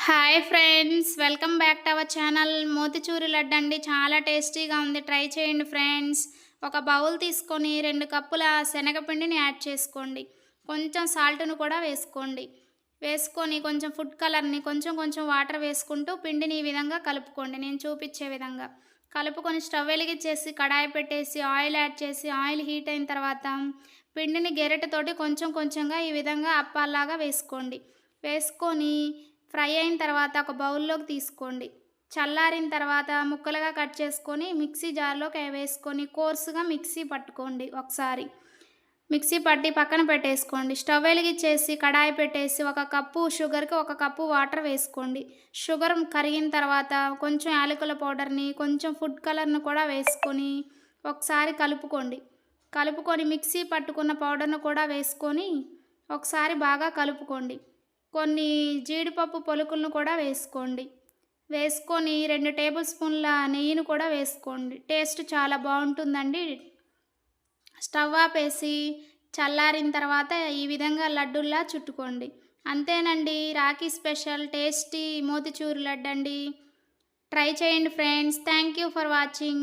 Hi friends, welcome back to our channel. Motichoor laddu అండి, చాలా టేస్టీగా ఉంది. ట్రై చేయండి ఫ్రెండ్స్. ఒక బౌల్ తీసుకొని 2 కప్పుల శనగపిండిని యాడ్ చేసుకోండి. కొంచెం సాల్ట్‌ను కూడా వేసుకోండి. వేసుకొని కొంచెం ఫుడ్ కలర్‌ని కొంచెం కొంచెం వాటర్ వేసుకుంటూ పిండిని ఈ విధంగా కలుపుకోండి, నేను చూపించే విధంగా. కలుపుకొని స్టవ్ వెలిగించేసి కడాయి పెట్టేసి ఆయిల్ యాడ్ చేసి ఆయిల్ హీట్ అయిన తర్వాత పిండిని గెరిటతోటి కొంచెం కొంచెంగా ఈ విధంగా అప్పాల్లాగా వేసుకోండి. వేసుకొని ఫ్రై అయిన తర్వాత ఒక బౌల్లోకి తీసుకోండి. చల్లారిన తర్వాత ముక్కలుగా కట్ చేసుకొని మిక్సీ జార్లోకి వేసుకొని కోర్సుగా మిక్సీ పట్టుకోండి. ఒకసారి మిక్సీ పట్టి పక్కన పెట్టేసుకోండి. స్టవ్ వెలిగించేసి కడాయి పెట్టేసి 1 కప్పు షుగర్కి 1 కప్పు వాటర్ వేసుకోండి. షుగర్ కరిగిన తర్వాత కొంచెం యాలకుల పౌడర్ని కొంచెం ఫుడ్ కలర్ను కూడా వేసుకొని ఒకసారి కలుపుకోండి. కలుపుకొని మిక్సీ పట్టుకున్న పౌడర్ను కూడా వేసుకొని ఒకసారి బాగా కలుపుకోండి. కొన్ని జీడిపప్పు పలుకులను కూడా వేసుకోండి. వేసుకొని 2 టేబుల్ స్పూన్ల నెయ్యిని కూడా వేసుకోండి. టేస్ట్ చాలా బాగుంటుందండి. స్టవ్ ఆపేసి చల్లారిన తర్వాత ఈ విధంగా లడ్డూల్లా చుట్టుకోండి. అంతేనండి, రాఖీ స్పెషల్ టేస్టీ మోతిచూర్ లడ్డు అండి. ట్రై చేయండి friends. Thank you for watching.